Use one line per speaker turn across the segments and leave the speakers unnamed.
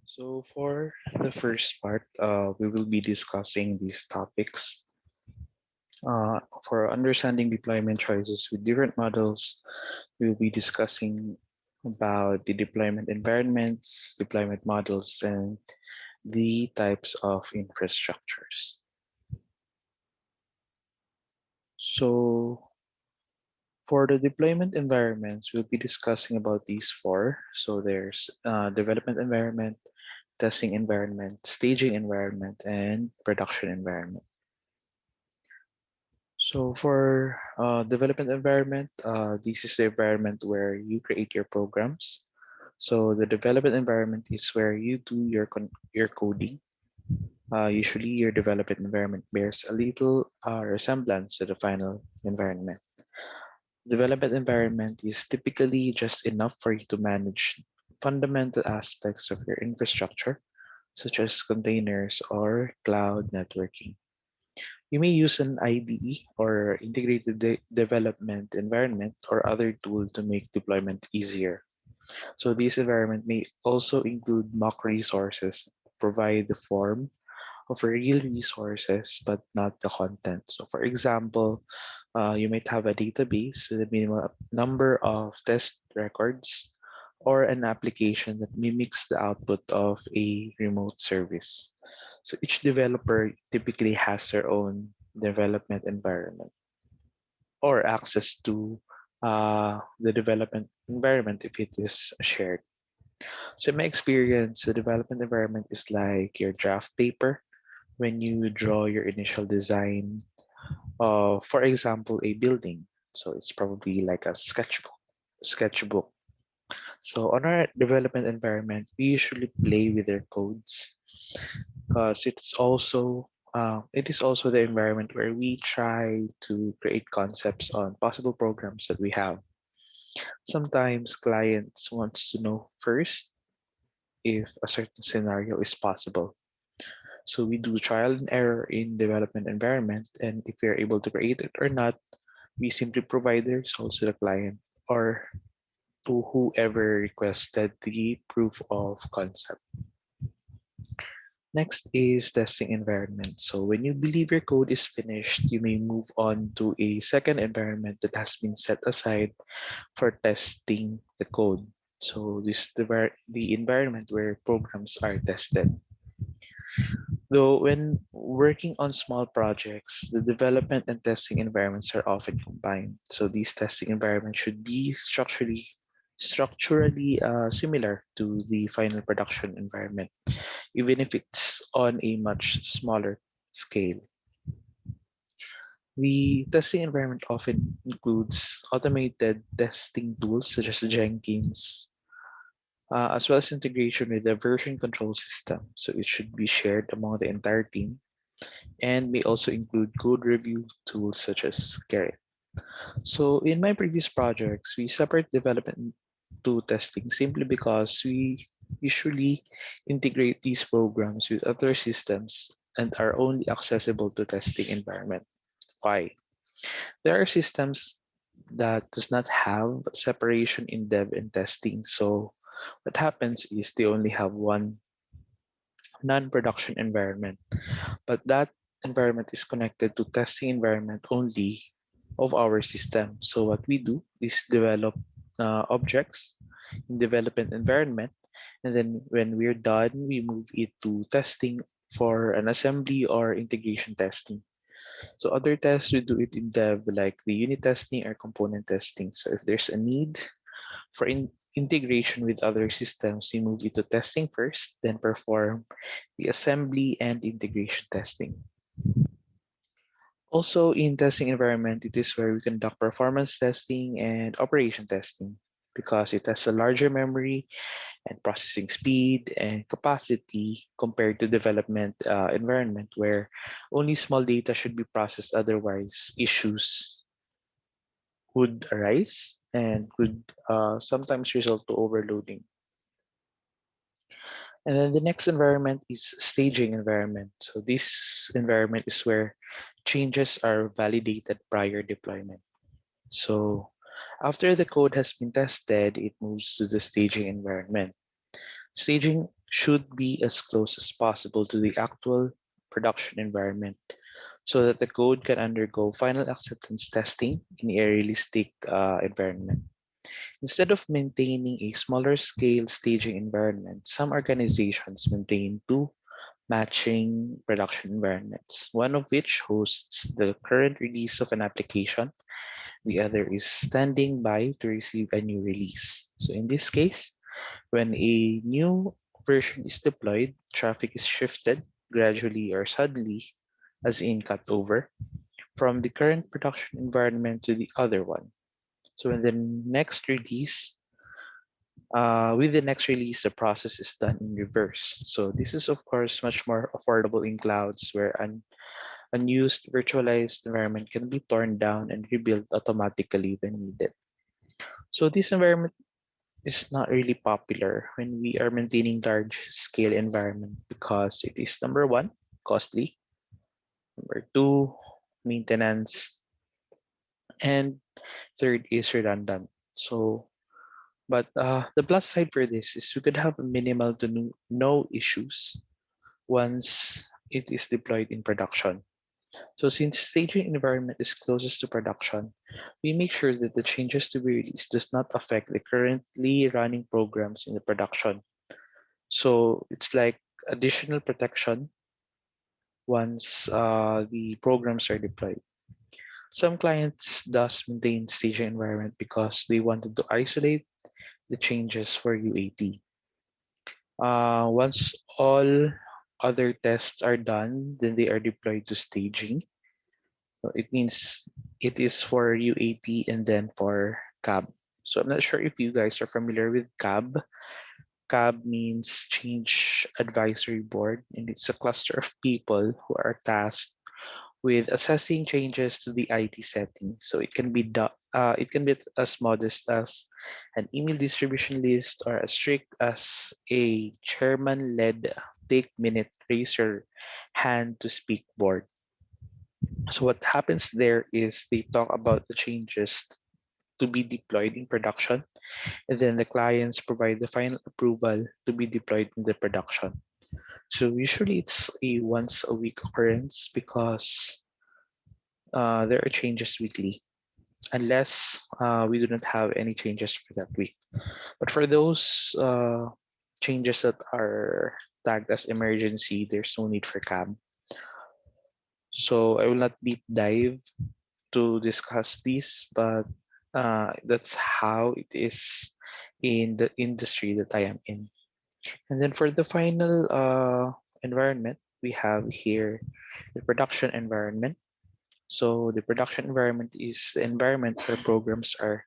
So for the first part, we will be discussing these topics. For understanding deployment choices with different models, we will be discussing about the deployment environments, deployment models, and the types of infrastructures. So for the deployment environments, we'll be discussing about these four. So there's development environment, testing environment, staging environment, and production environment. So for development environment, this is the environment where you create your programs. So the development environment is where you do your coding. Usually your development environment bears a little resemblance to the final environment. Development environment is typically just enough for you to manage fundamental aspects of your infrastructure, such as containers or cloud networking. You may use an IDE or integrated development environment or other tool to make deployment easier. So this environment may also include mock resources, provide the form of real resources, but not the content. So for example, you might have a database with a minimal number of test records or an application that mimics the output of a remote service. So each developer typically has their own development environment or access to the development environment if it is shared. So in my experience, the development environment is like your draft paper when you draw your initial design of, for example, a building. So it's probably like a sketchbook. So on our development environment, we usually play with their codes because it is also the environment where we try to create concepts on possible programs that we have. Sometimes clients wants to know first if a certain scenario is possible. So we do trial and error in development environment, and if we are able to create it or not, we simply provide the results to the client or to whoever requested the proof of concept. Next is testing environment. So when you believe your code is finished, you may move on to a second environment that has been set aside for testing the code. So this is the environment where programs are tested. Though when working on small projects, the development and testing environments are often combined. So these testing environments should be structurally similar to the final production environment, even if it's on a much smaller scale. The testing environment often includes automated testing tools such as Jenkins, as well as integration with the version control system. So it should be shared among the entire team and may also include code review tools such as Gerrit. So in my previous projects, we separate development to testing simply because we usually integrate these programs with other systems and are only accessible to testing environment. Why? There are systems that does not have separation in dev and testing. So what happens is they only have one non-production environment, but that environment is connected to testing environment only of our system. So what we do is develop objects in development environment, and then when we're done, we move it to testing for an assembly or integration testing. So other tests we do it in dev like the unit testing or component testing. So if there's a need for integration with other systems, we move it to testing first, then perform the assembly and integration testing. Also in testing environment, it is where we conduct performance testing and operation testing because it has a larger memory and processing speed and capacity compared to development environment where only small data should be processed. Otherwise, issues would arise and could sometimes result to overloading. And then the next environment is staging environment. So this environment is where changes are validated prior deployment. So after the code has been tested, it moves to the staging environment. Staging should be as close as possible to the actual production environment so that the code can undergo final acceptance testing in a realistic environment. Instead of maintaining a smaller scale staging environment, some organizations maintain two matching production environments, one of which hosts the current release of an application. The other is standing by to receive a new release. So in this case, when a new version is deployed, traffic is shifted gradually or suddenly, as in cut over, from the current production environment to the other one. So in the next release, with the next release, the process is done in reverse. So this is of course much more affordable in clouds where an unused virtualized environment can be torn down and rebuilt automatically when needed. So this environment is not really popular when we are maintaining large scale environment because it is number one, costly, number two, maintenance, and third is redundant. So, but the plus side for this is we could have minimal to no issues once it is deployed in production. So since staging environment is closest to production, we make sure that the changes to be released does not affect the currently running programs in the production. So it's like additional protection once the programs are deployed. Some clients thus maintain staging environment because they wanted to isolate the changes for UAT. Once all other tests are done, then they are deployed to staging. So it means it is for UAT and then for CAB. So I'm not sure if you guys are familiar with CAB. CAB means Change Advisory Board, and it's a cluster of people who are tasked with assessing changes to the IT setting. So it can be as modest as an email distribution list or as strict as a chairman-led take-minute raise your hand to speak board. So what happens there is they talk about the changes to be deployed in production, and then the clients provide the final approval to be deployed in the production. So usually it's a once a week occurrence because there are changes weekly, unless we do not have any changes for that week. But for those changes that are tagged as emergency, there's no need for CAB. So I will not deep dive to discuss this, but that's how it is in the industry that I am in. And then for the final environment, we have here the production environment. So the production environment is the environment where programs are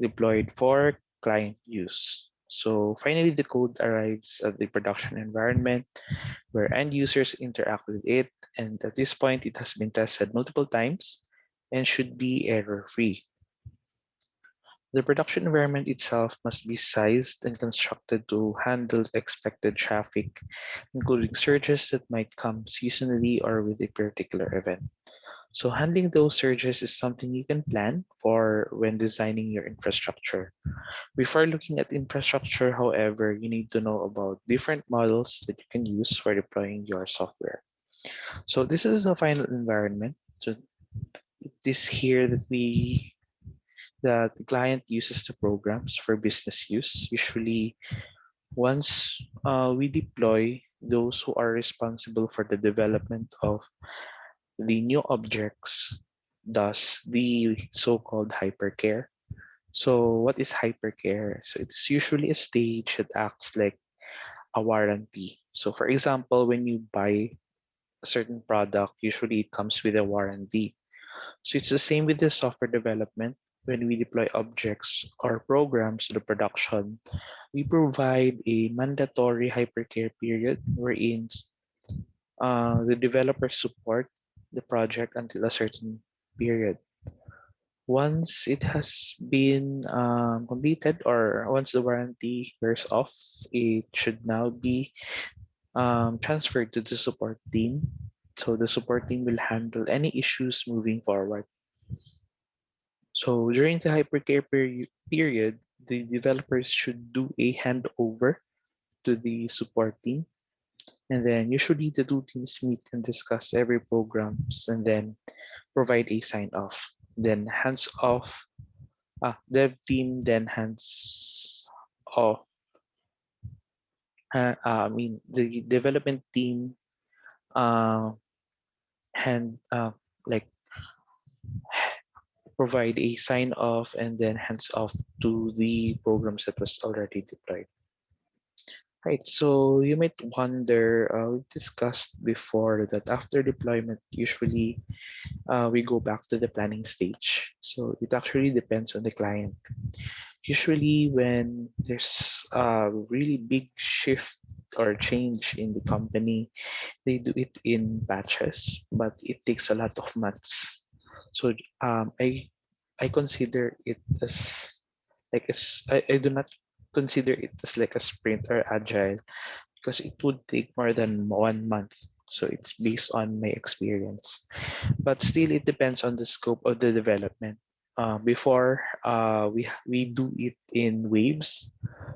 deployed for client use. So finally, the code arrives at the production environment where end users interact with it. And at this point, it has been tested multiple times and should be error-free. The production environment itself must be sized and constructed to handle expected traffic, including surges that might come seasonally or with a particular event. So handling those surges is something you can plan for when designing your infrastructure. Before looking at infrastructure, however, you need to know about different models that you can use for deploying your software. So this is a final environment. So it is here that the client uses the programs for business use. Usually, once we deploy, those who are responsible for the development of the new objects does the so-called hypercare. So what is hypercare? So it's usually a stage that acts like a warranty. So for example, when you buy a certain product, usually it comes with a warranty. So it's the same with the software development. When we deploy objects or programs to the production, we provide a mandatory hypercare period wherein the developers support the project until a certain period. Once it has been completed or once the warranty wears off, it should now be transferred to the support team. So the support team will handle any issues moving forward. So during the hypercare period, the developers should do a handover to the support team. And then usually the two teams meet and discuss every programs and then provide a sign off. Then hands off, dev team then hands off. I mean the development team uh, hand like provide a sign off and then hands off to the programs that was already deployed. Right, so you might wonder, we discussed before that after deployment, usually we go back to the planning stage. So it actually depends on the client. Usually when there's a really big shift or change in the company, they do it in batches, but it takes a lot of months. So I consider it as like I do not consider it as like a sprint or agile because it would take more than 1 month. So it's based on my experience, but still it depends on the scope of the development. Before we do it in waves.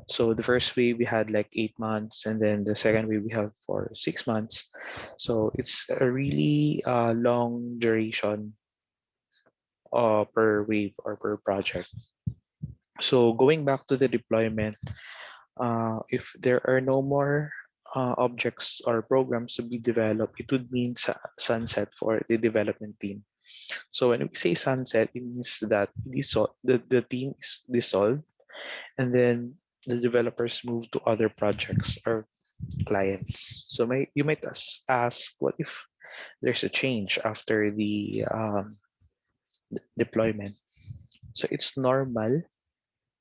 So the first wave we had like 8 months, and then the second wave we have for 6 months. So it's a really long duration per wave or per project. So going back to the deployment, if there are no more objects or programs to be developed, it would mean sunset for the development team. So when we say sunset, it means that the team is dissolved, and then the developers move to other projects or clients. So you might ask, what if there's a change after the deployment? So it's normal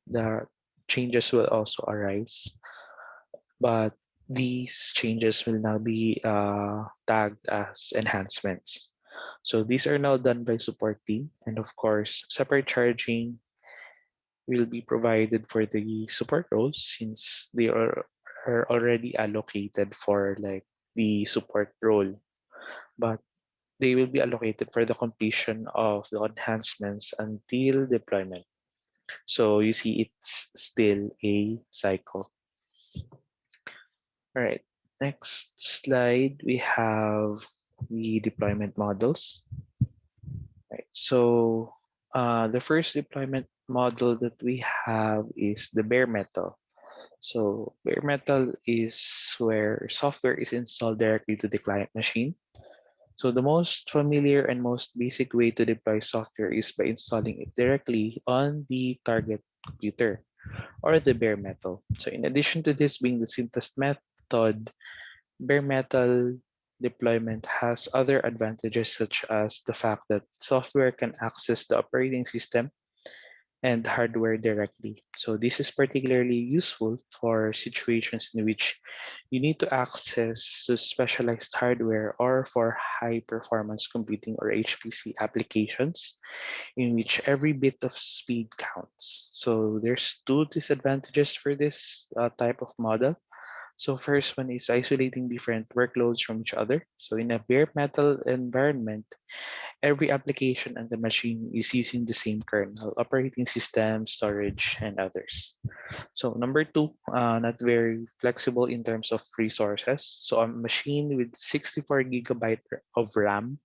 that changes will also arise, but these changes will now be tagged as enhancements. So these are now done by support team, and of course, separate charging will be provided for the support roles since they are already allocated for like the support role, but they will be allocated for the completion of the enhancements until deployment. So you see, it's still a cycle. All right, next slide, we have the deployment models. Right. So the first deployment model that we have is the bare metal. So bare metal is where software is installed directly to the client machine. So the most familiar and most basic way to deploy software is by installing it directly on the target computer or the bare metal. So in addition to this being the simplest method, bare metal deployment has other advantages such as the fact that software can access the operating system and hardware directly. So this is particularly useful for situations in which you need to access to specialized hardware or for high performance computing or HPC applications in which every bit of speed counts. So there's two disadvantages for this type of model. So first one is isolating different workloads from each other. So in a bare metal environment, every application and the machine is using the same kernel, operating system, storage, and others. So number two, not very flexible in terms of resources. So a machine with 64 gigabyte of RAM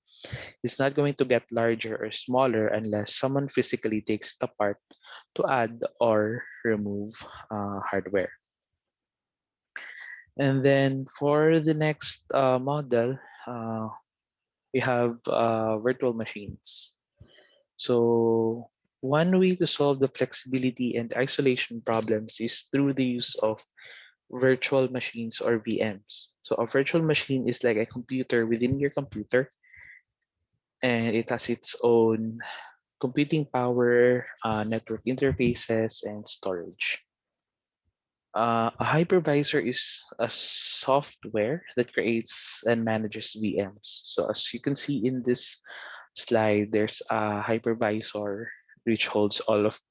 is not going to get larger or smaller unless someone physically takes it apart to add or remove hardware. And then for the next model, we have virtual machines. So one way to solve the flexibility and isolation problems is through the use of virtual machines or VMs. So a virtual machine is like a computer within your computer, and it has its own computing power, network interfaces, and storage. A hypervisor is a software that creates and manages VMs. So as you can see in this slide, there's a hypervisor which holds all of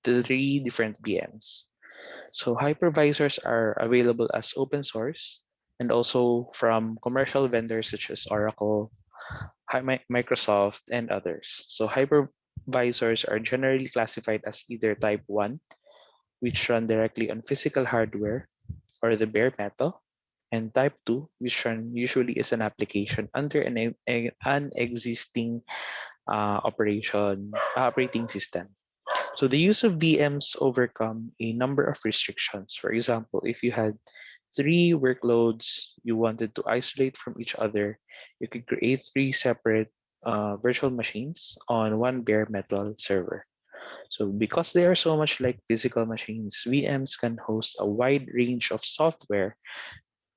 the three different VMs. So hypervisors are available as open source and also from commercial vendors such as Oracle, Microsoft, and others. So hypervisors are generally classified as either type 1, which run directly on physical hardware, or the bare metal, and type 2, which usually is an application under an existing operating system. So the use of VMs overcome a number of restrictions. For example, if you had three workloads you wanted to isolate from each other, you could create three separate virtual machines on one bare metal server. So because they are so much like physical machines, VMs can host a wide range of software,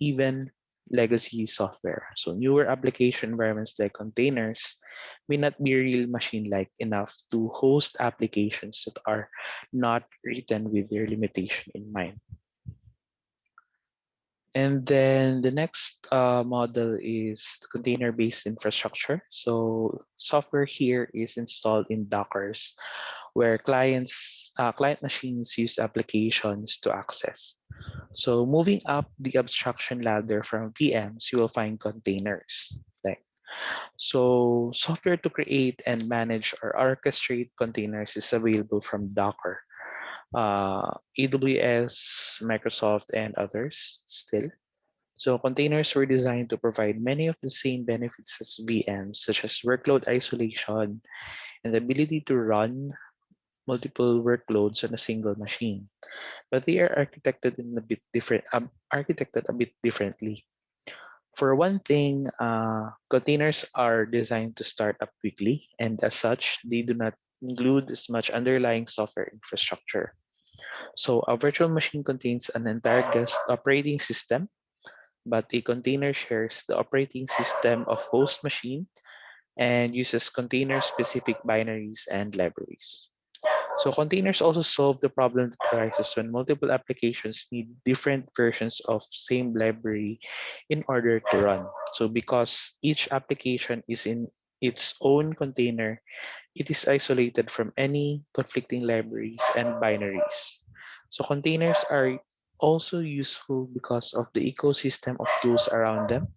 even legacy software. So newer application environments like containers may not be real machine-like enough to host applications that are not written with their limitation in mind. And then the next model is container-based infrastructure. So software here is installed in Dockers, where client machines use applications to access. So moving up the abstraction ladder from VMs, you will find containers. So software to create and manage or orchestrate containers is available from Docker, AWS, Microsoft, and others still. So containers were designed to provide many of the same benefits as VMs, such as workload isolation and the ability to run multiple workloads on a single machine. But they are architected a bit differently. For one thing, containers are designed to start up quickly, and as such, they do not include as much underlying software infrastructure. So a virtual machine contains an entire guest operating system, but a container shares the operating system of host machine and uses container-specific binaries and libraries. So containers also solve the problem that arises when multiple applications need different versions of same library in order to run. So because each application is in its own container, it is isolated from any conflicting libraries and binaries. So containers are also useful because of the ecosystem of tools around them,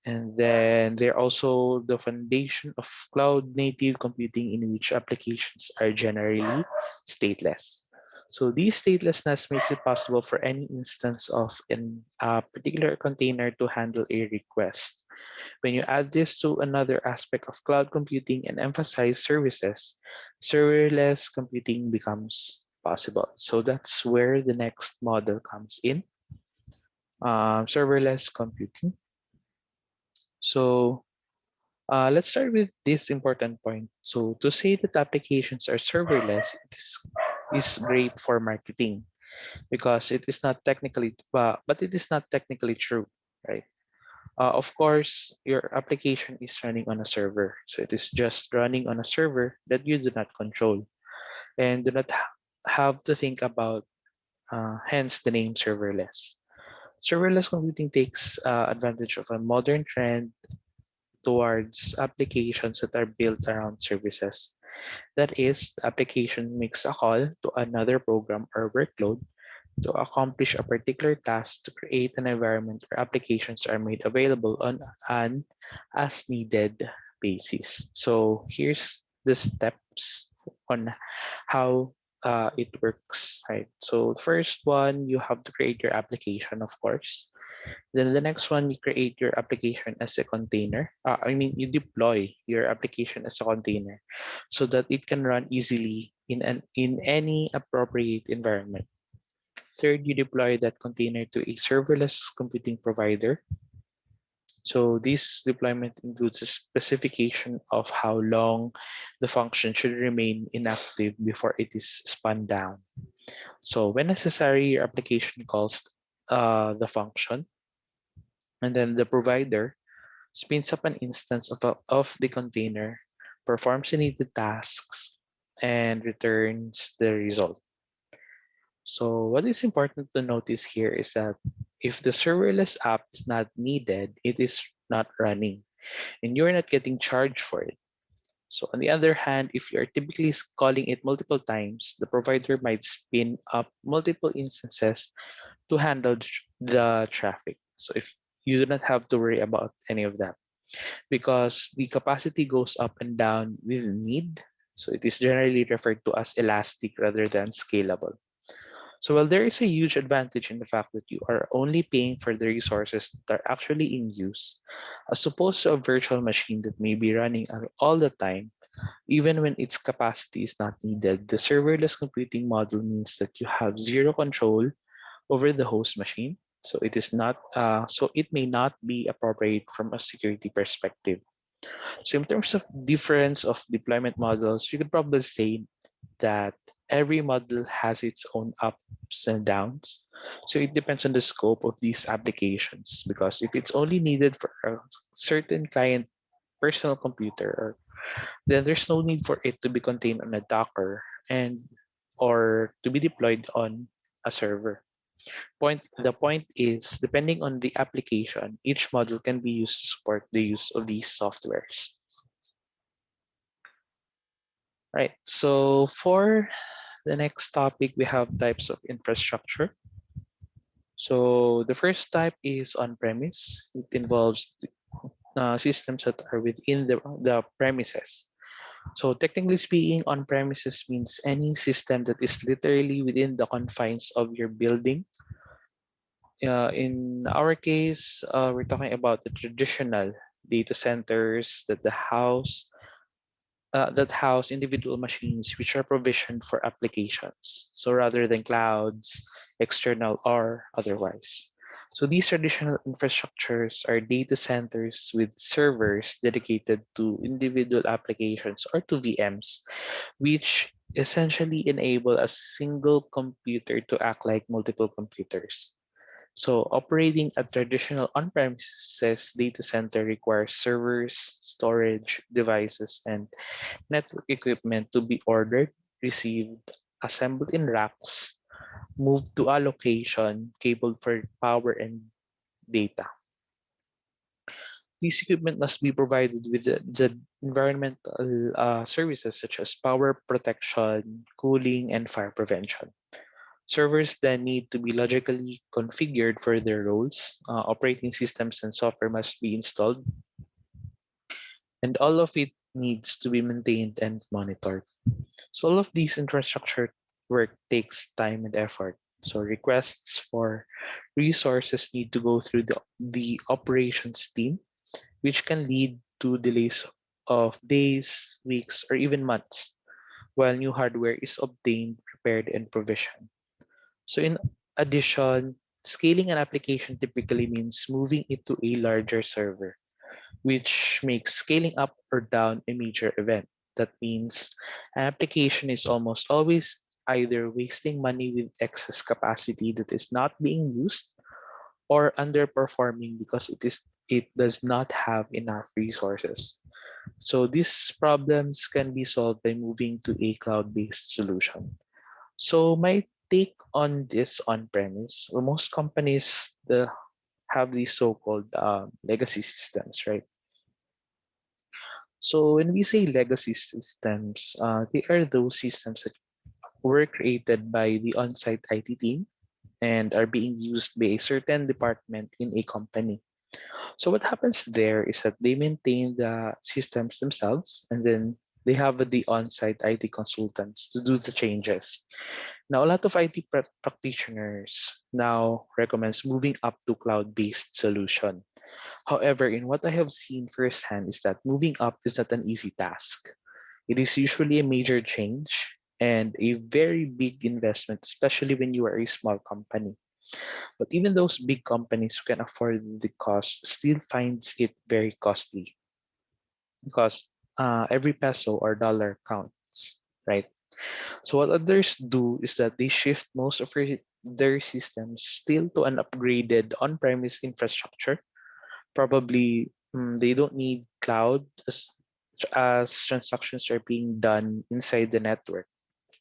and then they're also the foundation of cloud native computing in which applications are generally stateless. So this statelessness makes it possible for any instance of a particular container to handle a request. When you add this to another aspect of cloud computing and emphasize services, serverless computing becomes possible. So that's where the next model comes in, serverless computing. So let's start with this important point. So to say that applications are serverless is great for marketing because it is not technically, but it is not technically true, right? Of course, your application is running on a server. So it is just running on a server that you do not control and do not have to think about, hence the name serverless. Serverless computing takes advantage of a modern trend towards applications that are built around services. That is, the application makes a call to another program or workload to accomplish a particular task to create an environment where applications are made available on an as needed basis. So here's the steps on how it works, right? So the first one, you have to create your application, of course. Then the next one, you create your application as a container. You deploy your application as a container so that it can run easily in any appropriate environment. Third, you deploy that container to a serverless computing provider. So this deployment includes a specification of how long the function should remain inactive before it is spun down. So when necessary, your application calls the function, and then the provider spins up an instance of the container, performs the needed tasks, and returns the result. So what is important to notice here is that if the serverless app is not needed, it is not running and you're not getting charged for it. So on the other hand, if you're typically calling it multiple times, the provider might spin up multiple instances to handle the traffic. So if you do not have to worry about any of that because the capacity goes up and down with need. So it is generally referred to as elastic rather than scalable. So while there is a huge advantage in the fact that you are only paying for the resources that are actually in use, as opposed to a virtual machine that may be running all the time, even when its capacity is not needed, the serverless computing model means that you have zero control over the host machine. So it may not be appropriate from a security perspective. So in terms of difference of deployment models, you could probably say that every model has its own ups and downs. So it depends on the scope of these applications, because if it's only needed for a certain client personal computer, then there's no need for it to be contained on a Docker and or to be deployed on a server. The point is, depending on the application, each module can be used to support the use of these softwares. Right. So for the next topic, we have types of infrastructure. So the first type is on-premise. It involves systems that are within the premises. So technically speaking, on-premises means any system that is literally within the confines of your building. In our case, we're talking about the traditional data centers that house individual machines which are provisioned for applications. So rather than clouds, external or otherwise. So these traditional infrastructures are data centers with servers dedicated to individual applications or to VMs, which essentially enable a single computer to act like multiple computers. So operating a traditional on-premises data center requires servers, storage, devices, and network equipment to be ordered, received, assembled in racks, moved to a location cabled for power and data. These equipment must be provided with the environmental services such as power protection, cooling, and fire prevention. Servers then need to be logically configured for their roles. Operating systems and software must be installed, and all of it needs to be maintained and monitored. So all of these infrastructure work takes time and effort. So requests for resources need to go through the operations team, which can lead to delays of days, weeks, or even months, while new hardware is obtained, prepared, and provisioned. So in addition, scaling an application typically means moving it to a larger server, which makes scaling up or down a major event. That means an application is almost always either wasting money with excess capacity that is not being used or underperforming because it does not have enough resources. So these problems can be solved by moving to a cloud-based solution. So my take on this on-premise, well, most companies have these so-called legacy systems, right? So when we say legacy systems, they are those systems that were created by the on-site IT team and are being used by a certain department in a company. So what happens there is that they maintain the systems themselves, and then they have the on-site IT consultants to do the changes. Now, a lot of IT practitioners now recommends moving up to cloud-based solution. However, in what I have seen firsthand is that moving up is not an easy task. It is usually a major change and a very big investment, especially when you are a small company. But even those big companies who can afford the cost still finds it very costly because every peso or dollar counts, right? So what others do is that they shift most of their systems still to an upgraded on-premise infrastructure. Probably they don't need cloud as transactions are being done inside the network,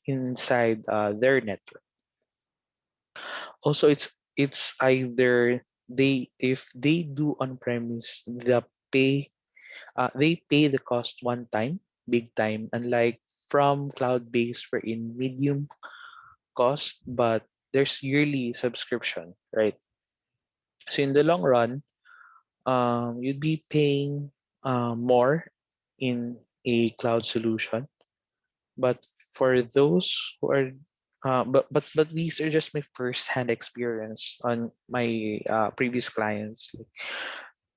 inside their network. Also, it's either if they do on-premise, they pay the cost one time, big time, unlike from cloud-based we're in medium cost, but there's yearly subscription, right? So in the long run, you'd be paying more in a cloud solution. But for those who are But these are just my first-hand experience on my previous clients.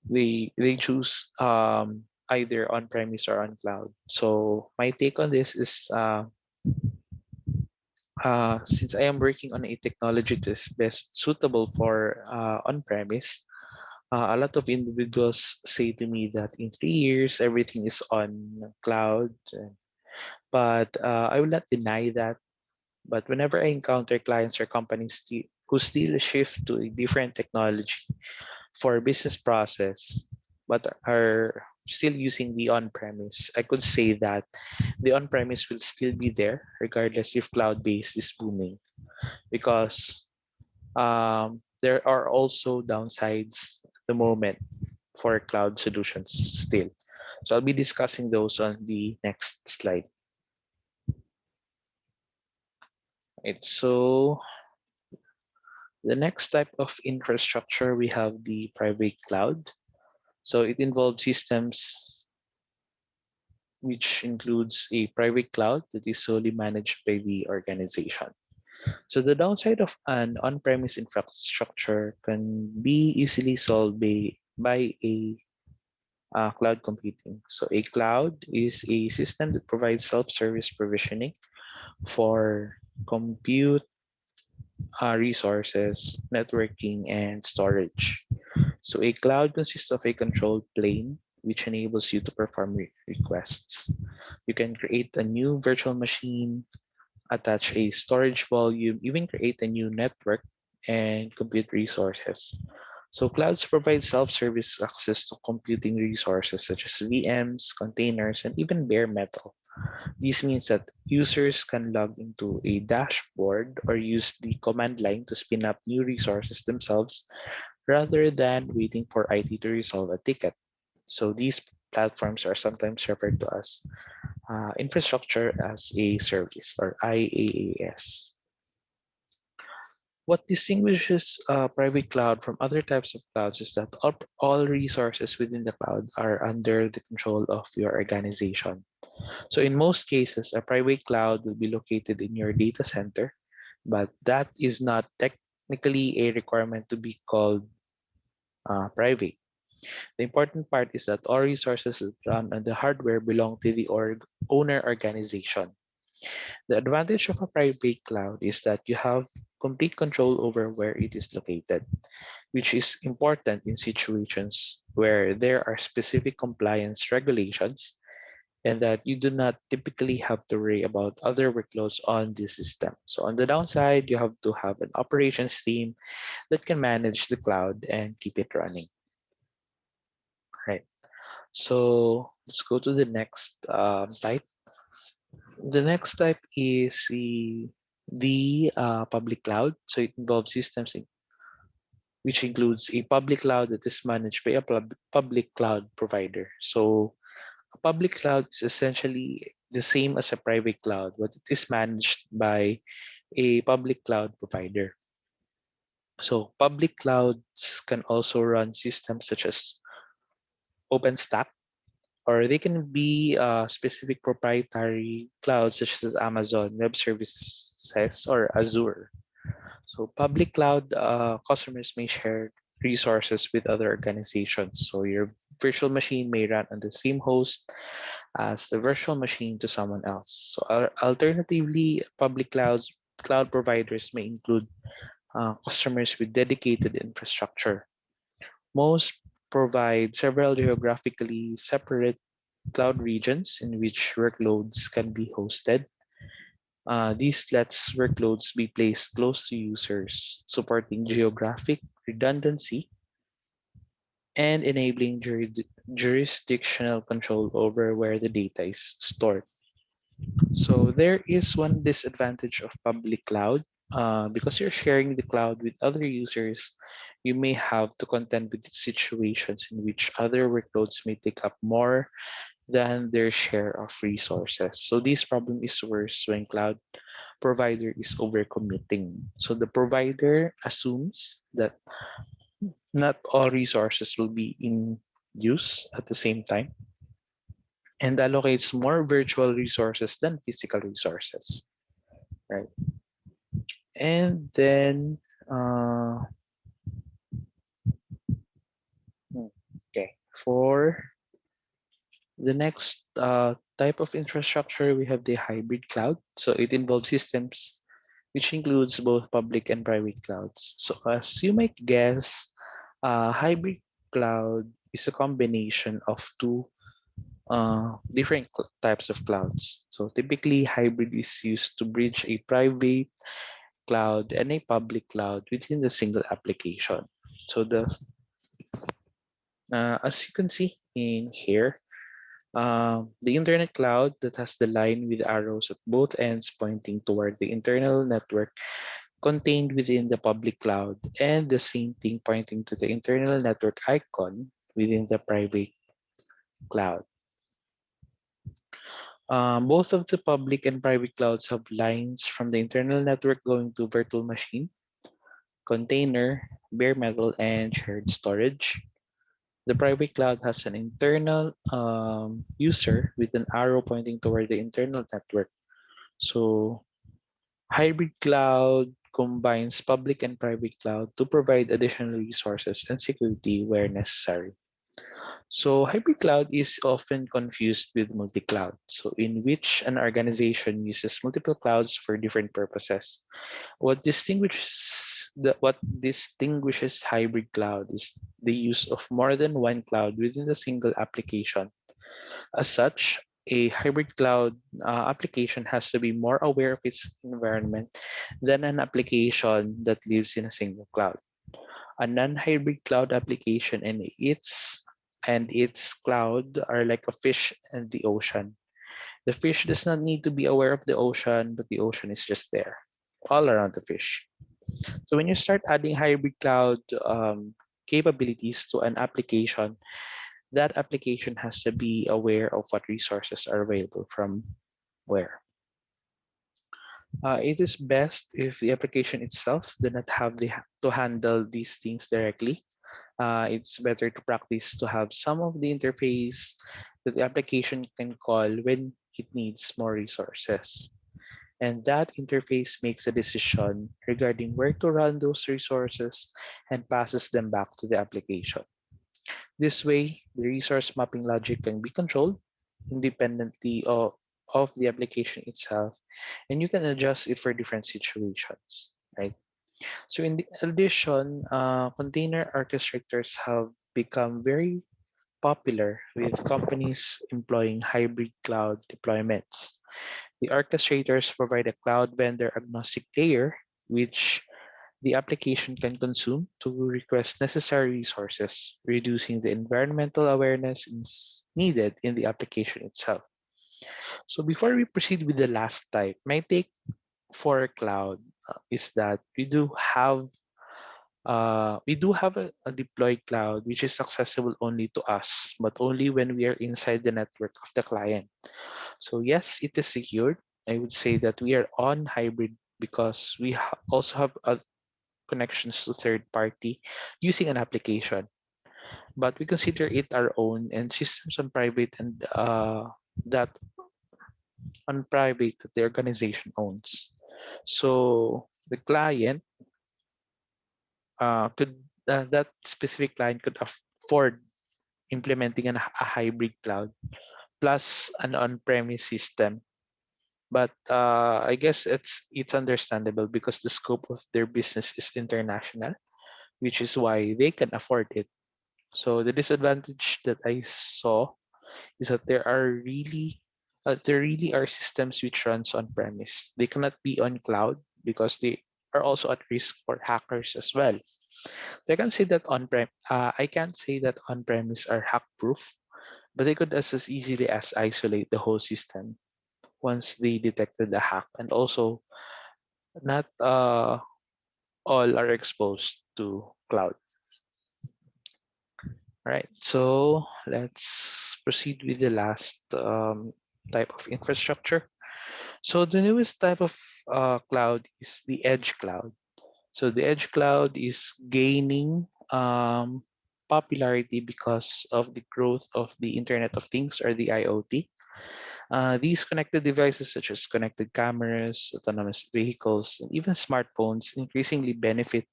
They choose either on-premise or on cloud. So my take on this is since I am working on a technology that is best suitable for on-premise, a lot of individuals say to me that in 3 years everything is on cloud. But I will not deny that. But whenever I encounter clients or companies who still shift to a different technology for business process, but are still using the on-premise, I could say that the on-premise will still be there regardless if cloud-based is booming, because there are also downsides at the moment for cloud solutions still. So I'll be discussing those on the next slide. Right, so the next type of infrastructure, we have the private cloud. So it involves systems which includes a private cloud that is solely managed by the organization. So the downside of an on-premise infrastructure can be easily solved by a cloud computing. So a cloud is a system that provides self-service provisioning for compute resources, networking, and storage. So a cloud consists of a control plane which enables you to perform requests. You can create a new virtual machine, attach a storage volume, even create a new network and compute resources. So clouds provide self-service access to computing resources such as VMs, containers, and even bare metal. This means that users can log into a dashboard or use the command line to spin up new resources themselves rather than waiting for IT to resolve a ticket. So these platforms are sometimes referred to as infrastructure as a service, or IaaS. What distinguishes private cloud from other types of clouds is that all resources within the cloud are under the control of your organization. So in most cases, a private cloud will be located in your data center, but that is not technically a requirement to be called private. The important part is that all resources that run on the hardware belong to the owner organization. The advantage of a private cloud is that you have complete control over where it is located, which is important in situations where there are specific compliance regulations and that you do not typically have to worry about other workloads on the system. So on the downside, you have to have an operations team that can manage the cloud and keep it running. Right. So let's go to the next type. The next type is the public cloud. So it involves systems which includes a public cloud that is managed by a public cloud provider. So a public cloud is essentially the same as a private cloud, but it is managed by a public cloud provider. So public clouds can also run systems such as OpenStack, or they can be specific proprietary clouds such as Amazon Web Services or Azure. So public cloud customers may share resources with other organizations. So your virtual machine may run on the same host as the virtual machine to someone else. So alternatively, public cloud providers may include customers with dedicated infrastructure. Most provide several geographically separate cloud regions in which workloads can be hosted. This lets workloads be placed close to users, supporting geographic redundancy and enabling jurisdictional control over where the data is stored. So there is one disadvantage of public cloud. Because you're sharing the cloud with other users, you may have to contend with situations in which other workloads may take up more than their share of resources. So this problem is worse when cloud provider is overcommitting. So the provider assumes that not all resources will be in use at the same time and allocates more virtual resources than physical resources, right? And then, okay, for the next type of infrastructure, we have the hybrid cloud. So it involves systems which includes both public and private clouds. So as you might guess, hybrid cloud is a combination of two different types of clouds. So typically, hybrid is used to bridge a private cloud and a public cloud within the single application. So the as you can see in here, the internet cloud that has the line with arrows at both ends pointing toward the internal network contained within the public cloud, and the same thing pointing to the internal network icon within the private cloud. Both of the public and private clouds have lines from the internal network going to virtual machine, container, bare metal, and shared storage. The private cloud has an internal user with an arrow pointing toward the internal network. So hybrid cloud combines public and private cloud to provide additional resources and security where necessary. So hybrid cloud is often confused with multi-cloud, so in which an organization uses multiple clouds for different purposes. What distinguishes hybrid cloud is the use of more than one cloud within a single application. As such, a hybrid cloud application has to be more aware of its environment than an application that lives in a single cloud. A non-hybrid cloud application and its cloud are like a fish and the ocean. The fish does not need to be aware of the ocean, but the ocean is just there, all around the fish. So when you start adding hybrid cloud capabilities to an application, that application has to be aware of what resources are available from where. It is best if the application itself do not have to handle these things directly. It's better to practice to have some of the interface that the application can call when it needs more resources. And that interface makes a decision regarding where to run those resources and passes them back to the application. This way, the resource mapping logic can be controlled independently of the application itself, and you can adjust it for different situations, right? So in addition, container orchestrators have become very popular with companies employing hybrid cloud deployments. The orchestrators provide a cloud vendor agnostic layer, which the application can consume to request necessary resources, reducing the environmental awareness needed in the application itself. So before we proceed with the last type, my take for cloud is that we do have a deployed cloud which is accessible only to us, but only when we are inside the network of the client. So yes, it is secured. I would say that we are on hybrid because we also have connections to third party using an application, but we consider it our own and systems on private and that on private that the organization owns. So the client could that specific client could afford implementing a hybrid cloud plus an on-premise system. But I guess it's understandable because the scope of their business is international, which is why they can afford it. So the disadvantage that I saw is that there really are systems which runs on premise. They cannot be on cloud because they are also at risk for hackers as well. So I can't say that on premise are hack proof, but they could as easily as isolate the whole system once they detected the hack, and also not all are exposed to cloud. All right, so let's proceed with the last type of infrastructure. So the newest type of cloud is the edge cloud. So the edge cloud is gaining popularity because of the growth of the Internet of Things or the IoT. These connected devices, such as connected cameras, autonomous vehicles, and even smartphones, increasingly benefit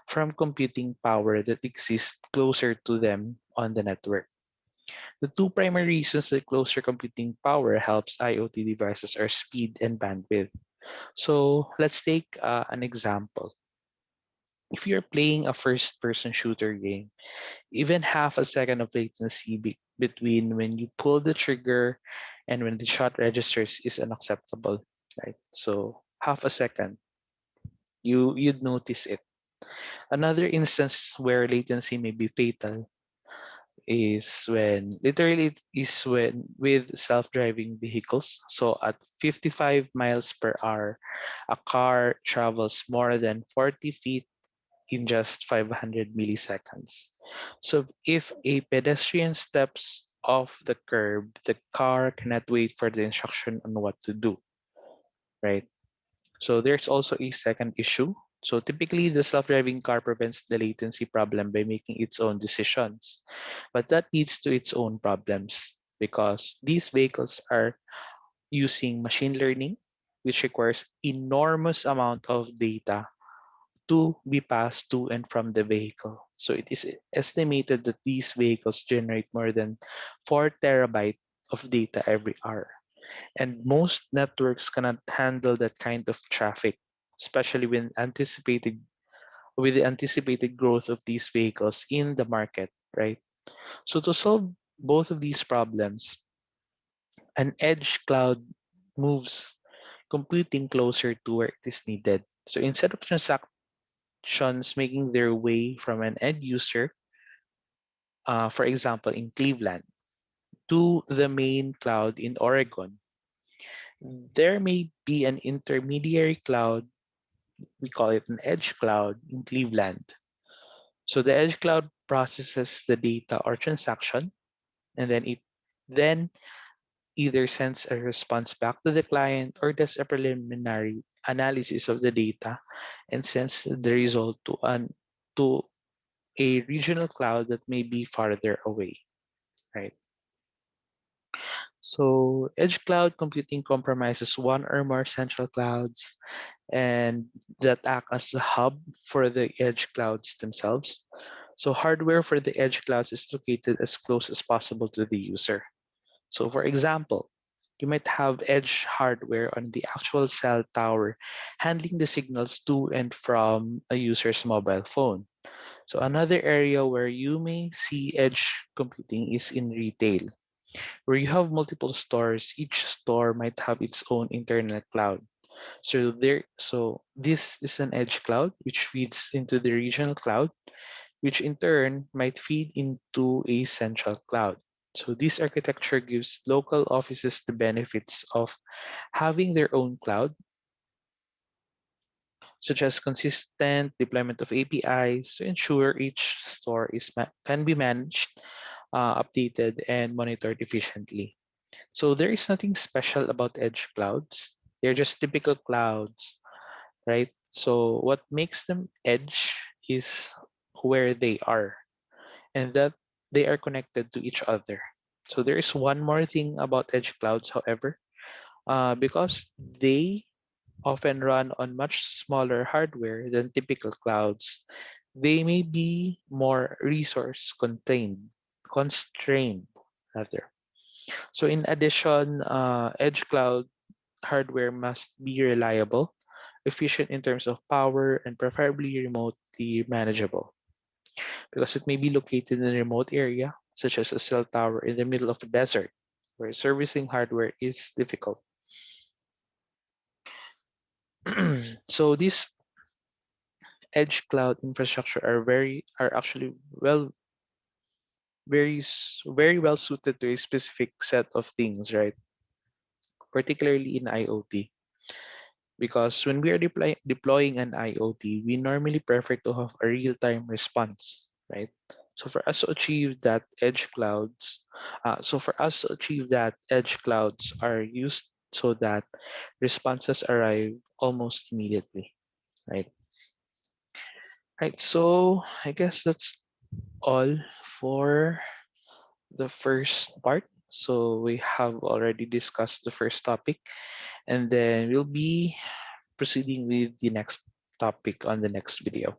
from computing power that exists closer to them on the network. The two primary reasons that closer computing power helps IoT devices are speed and bandwidth. So let's take an example. If you're playing a first person shooter game, even half a second of latency between when you pull the trigger and when the shot registers is unacceptable, right? So half a second, you'd notice it. Another instance where latency may be fatal is when literally it is when with self-driving vehicles. So at 55 miles per hour, a car travels more than 40 feet in just 500 milliseconds. So if a pedestrian steps off the curb, the car cannot wait for the instruction on what to do, right? So there's also a second issue. So typically the self-driving car prevents the latency problem by making its own decisions. But that leads to its own problems because these vehicles are using machine learning, which requires enormous amount of data to be passed to and from the vehicle. So it is estimated that these vehicles generate more than 4 terabyte of data every hour. And most networks cannot handle that kind of traffic, especially with the anticipated growth of these vehicles in the market, right? So to solve both of these problems, an edge cloud moves computing closer to where it is needed. So instead of transactions making their way from an end user, for example, in Cleveland, to the main cloud in Oregon, there may be an intermediary cloud. We call it an edge cloud in Cleveland. So the edge cloud processes the data or transaction, and then it then either sends a response back to the client or does a preliminary analysis of the data and sends the result to a regional cloud that may be farther away, right? So edge cloud computing compromises one or more central clouds and that act as the hub for the edge clouds themselves. So hardware for the edge clouds is located as close as possible to the user. So for example, you might have edge hardware on the actual cell tower handling the signals to and from a user's mobile phone. So another area where you may see edge computing is in retail, where you have multiple stores. Each store might have its own internal cloud. So this is an edge cloud which feeds into the regional cloud, which in turn might feed into a central cloud. So this architecture gives local offices the benefits of having their own cloud, such as consistent deployment of APIs to ensure each store can be managed, updated, and monitored efficiently. So there is nothing special about edge clouds. They're just typical clouds, right? So what makes them edge is where they are and that they are connected to each other. So there is one more thing about edge clouds, however, because they often run on much smaller hardware than typical clouds, they may be more constrained rather. So in addition, edge cloud hardware must be reliable, efficient in terms of power, and preferably remotely manageable because it may be located in a remote area, such as a cell tower in the middle of a desert, where servicing hardware is difficult. So these edge cloud infrastructure are actually very well suited to a specific set of things, right? Particularly in IoT. Because when we are deploying an IoT, we normally prefer to have a real-time response, right? So for us to achieve that, edge clouds are used so that responses arrive almost immediately, right? Right. So I guess that's all for the first part. So we have already discussed the first topic, and then we'll be proceeding with the next topic on the next video.